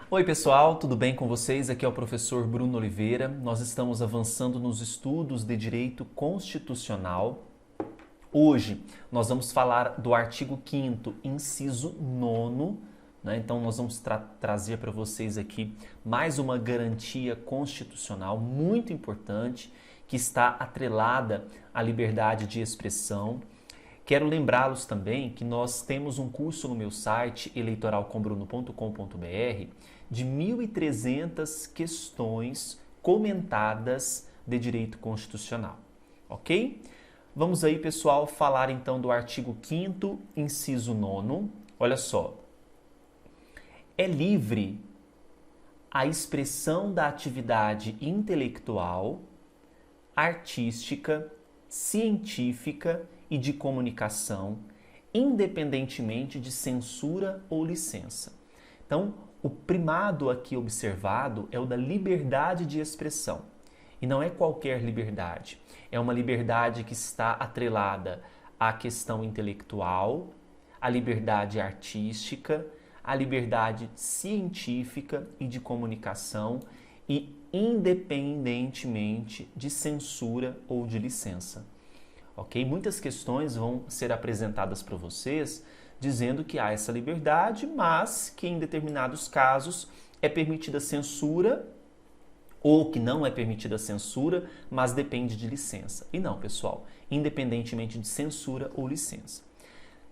Oi pessoal, tudo bem com vocês? Aqui é o professor Bruno Oliveira. Nós estamos avançando nos estudos de direito constitucional. Hoje nós vamos falar do artigo 5º, inciso 9º, né? Então nós vamos trazer para vocês aqui mais uma garantia constitucional muito importante que está atrelada à liberdade de expressão. Quero lembrá-los também que nós temos um curso no meu site eleitoralcombruno.com.br de 1.300 questões comentadas de direito constitucional, ok? Vamos aí, pessoal, falar então do artigo 5º, inciso 9º. Olha só. É livre a expressão da atividade intelectual, artística, científica e de comunicação, independentemente de censura ou licença. Então, o primado aqui observado é o da liberdade de expressão. E não é qualquer liberdade. É uma liberdade que está atrelada à questão intelectual, à liberdade artística, à liberdade científica e de comunicação e independentemente de censura ou de licença. Ok? Muitas questões vão ser apresentadas para vocês dizendo que há essa liberdade, mas que em determinados casos é permitida censura ou que não é permitida censura, mas depende de licença. E não, pessoal, independentemente de censura ou licença.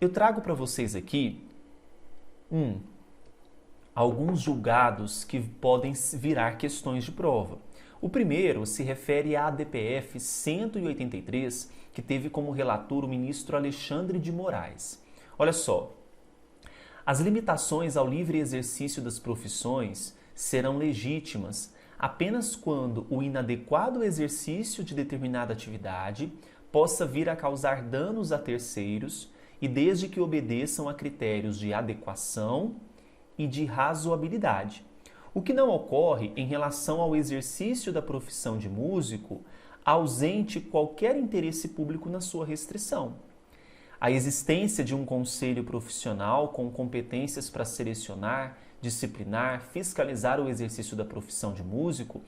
Eu trago para vocês aqui alguns julgados que podem virar questões de prova. O primeiro se refere à ADPF 183, que teve como relator o ministro Alexandre de Moraes. Olha só, as limitações ao livre exercício das profissões serão legítimas apenas quando o inadequado exercício de determinada atividade possa vir a causar danos a terceiros e desde que obedeçam a critérios de adequação e de razoabilidade. O que não ocorre em relação ao exercício da profissão de músico, ausente qualquer interesse público na sua restrição. A existência de um conselho profissional com competências para selecionar, disciplinar, fiscalizar o exercício da profissão de músico,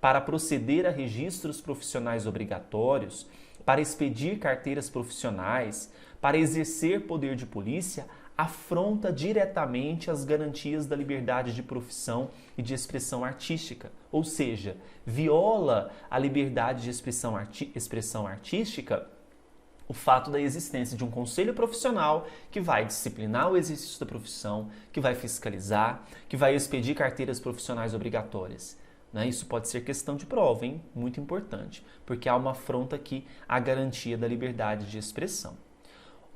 para proceder a registros profissionais obrigatórios, para expedir carteiras profissionais, para exercer poder de polícia, afronta diretamente as garantias da liberdade de profissão e de expressão artística, ou seja, viola a liberdade de expressão artística o fato da existência de um conselho profissional que vai disciplinar o exercício da profissão, que vai fiscalizar, que vai expedir carteiras profissionais obrigatórias. Isso pode ser questão de prova, hein? Muito importante, porque há uma afronta aqui à garantia da liberdade de expressão.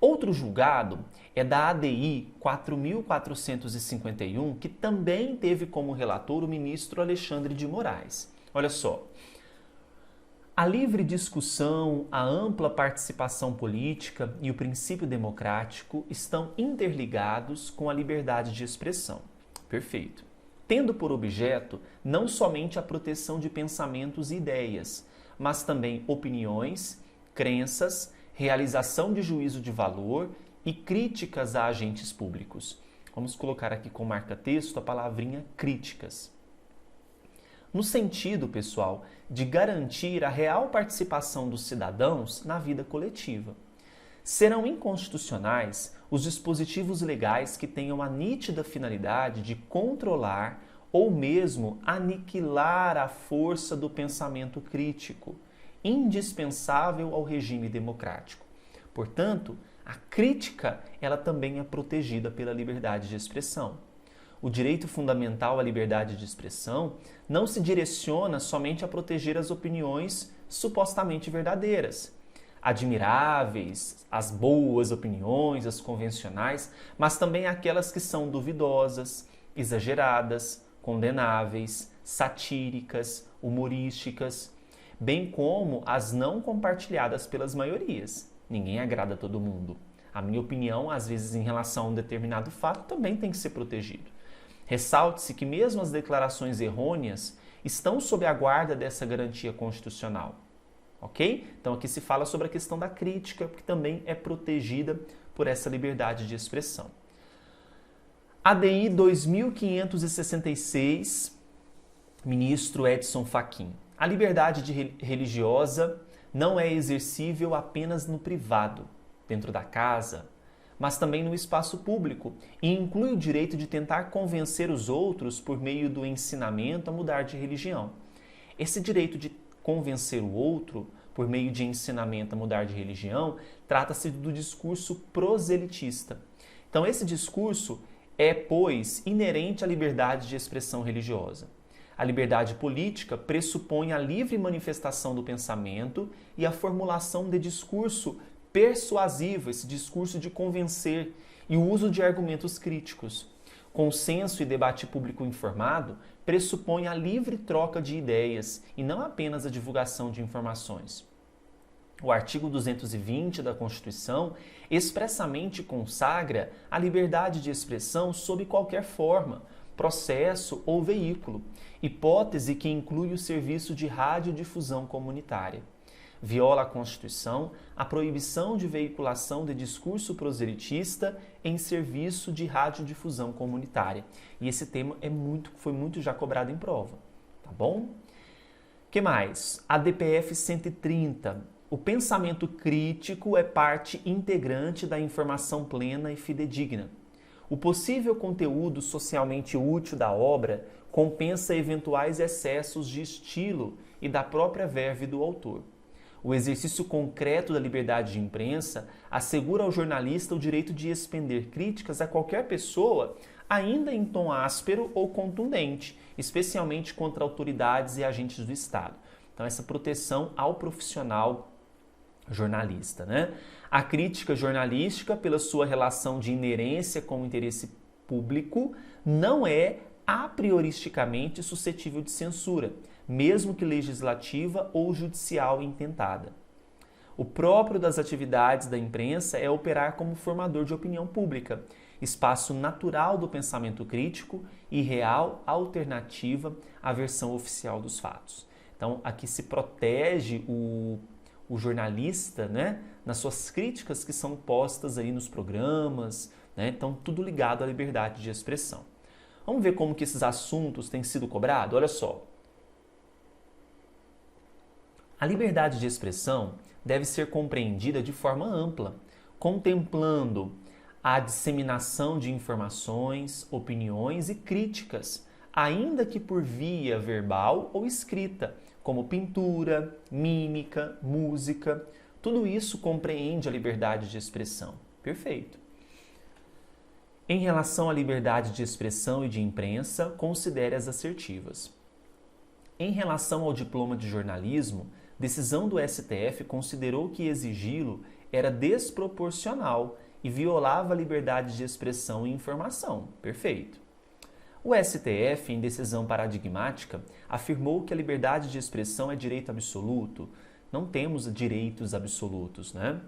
Outro julgado é da ADI 4.451, que também teve como relator o ministro Alexandre de Moraes. Olha só. A livre discussão, a ampla participação política e o princípio democrático estão interligados com a liberdade de expressão. Perfeito. Tendo por objeto não somente a proteção de pensamentos e ideias, mas também opiniões, crenças, realização de juízo de valor e críticas a agentes públicos. Vamos colocar aqui com marca-texto a palavrinha críticas. No sentido, pessoal, de garantir a real participação dos cidadãos na vida coletiva. Serão inconstitucionais os dispositivos legais que tenham a nítida finalidade de controlar ou mesmo aniquilar a força do pensamento crítico, indispensável ao regime democrático. Portanto, a crítica ela também é protegida pela liberdade de expressão. O direito fundamental à liberdade de expressão não se direciona somente a proteger as opiniões supostamente verdadeiras, admiráveis, as boas opiniões, as convencionais, mas também aquelas que são duvidosas, exageradas, condenáveis, satíricas, humorísticas, bem como as não compartilhadas pelas maiorias. Ninguém agrada a todo mundo. A minha opinião, às vezes, em relação a um determinado fato, também tem que ser protegido. Ressalte-se que mesmo as declarações errôneas estão sob a guarda dessa garantia constitucional. Ok? Então aqui se fala sobre a questão da crítica, que também é protegida por essa liberdade de expressão. ADI 2566, ministro Edson Fachin. A liberdade religiosa não é exercível apenas no privado, dentro da casa, mas também no espaço público, e inclui o direito de tentar convencer os outros por meio do ensinamento a mudar de religião. Esse direito de convencer o outro por meio de ensinamento a mudar de religião trata-se do discurso proselitista. Então, esse discurso é, pois, inerente à liberdade de expressão religiosa. A liberdade política pressupõe a livre manifestação do pensamento e a formulação de discurso persuasivo, esse discurso de convencer, e o uso de argumentos críticos. Consenso e debate público informado pressupõe a livre troca de ideias e não apenas a divulgação de informações. O artigo 220 da Constituição expressamente consagra a liberdade de expressão sob qualquer forma, processo ou veículo, hipótese que inclui o serviço de radiodifusão comunitária. Viola a Constituição a proibição de veiculação de discurso proselitista em serviço de radiodifusão comunitária. E esse tema foi muito já cobrado em prova, tá bom? Que mais? A DPF 130. O pensamento crítico é parte integrante da informação plena e fidedigna. O possível conteúdo socialmente útil da obra compensa eventuais excessos de estilo e da própria verve do autor. O exercício concreto da liberdade de imprensa assegura ao jornalista o direito de expender críticas a qualquer pessoa, ainda em tom áspero ou contundente, especialmente contra autoridades e agentes do Estado. Então, essa proteção ao profissional jornalista, né? A crítica jornalística, pela sua relação de inerência com o interesse público, não é a prioristicamente suscetível de censura, mesmo que legislativa ou judicial intentada. O próprio das atividades da imprensa é operar como formador de opinião pública, espaço natural do pensamento crítico e real alternativa à versão oficial dos fatos. Então, aqui se protege o jornalista, né, nas suas críticas que são postas aí nos programas, né? Então, tudo ligado à liberdade de expressão. Vamos ver como que esses assuntos têm sido cobrados? Olha só. A liberdade de expressão deve ser compreendida de forma ampla, contemplando a disseminação de informações, opiniões e críticas, ainda que por via verbal ou escrita, como pintura, mímica, música. Tudo isso compreende a liberdade de expressão. Perfeito. Em relação à liberdade de expressão e de imprensa, considere as assertivas. Em relação ao diploma de jornalismo, decisão do STF considerou que exigi-lo era desproporcional e violava a liberdade de expressão e informação. Perfeito. O STF, em decisão paradigmática, afirmou que a liberdade de expressão é direito absoluto. Não temos direitos absolutos, né?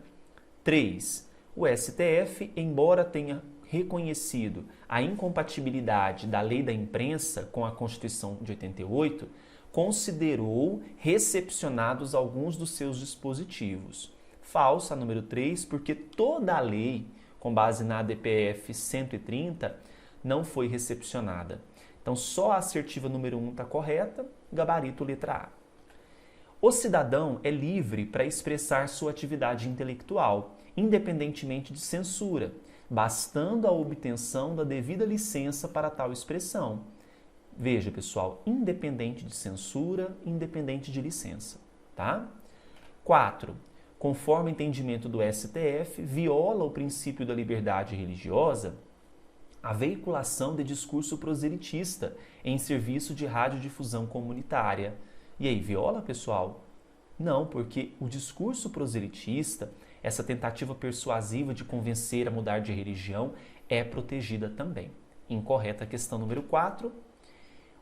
3. O STF, embora tenha reconhecido a incompatibilidade da lei da imprensa com a Constituição de 88, considerou recepcionados alguns dos seus dispositivos. Falsa, número 3, porque toda a lei, com base na DPF 130, não foi recepcionada. Então, só a assertiva número 1 está correta, gabarito letra A. O cidadão é livre para expressar sua atividade intelectual, independentemente de censura, bastando a obtenção da devida licença para tal expressão. Veja, pessoal, independente de censura, independente de licença, tá? 4. Conforme o entendimento do STF, viola o princípio da liberdade religiosa a veiculação de discurso proselitista em serviço de radiodifusão comunitária. E aí, viola, pessoal? Não, porque o discurso proselitista, essa tentativa persuasiva de convencer a mudar de religião, é protegida também. Incorreta a questão número 4.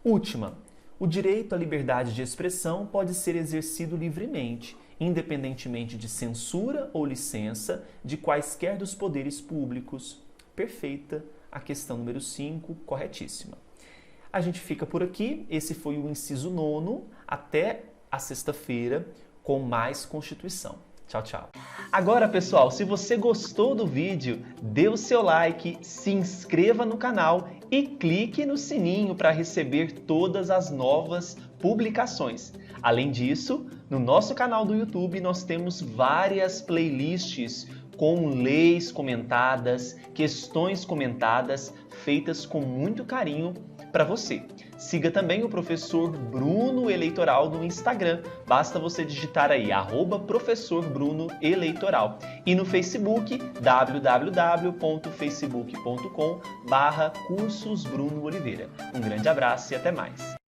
Última, o direito à liberdade de expressão pode ser exercido livremente, independentemente de censura ou licença de quaisquer dos poderes públicos. Perfeita a questão número 5, corretíssima. A gente fica por aqui. Esse foi o inciso 9. Até a sexta-feira com mais Constituição. Tchau, tchau. Agora, pessoal, se você gostou do vídeo, dê o seu like, se inscreva no canal e clique no sininho para receber todas as novas publicações. Além disso, no nosso canal do YouTube nós temos várias playlists com leis comentadas, questões comentadas, feitas com muito carinho para você. Siga também o Professor Bruno Eleitoral no Instagram. Basta você digitar aí @Professor Bruno Eleitoral. E no Facebook, www.facebook.com/Cursos Bruno Oliveira. Um grande abraço e até mais.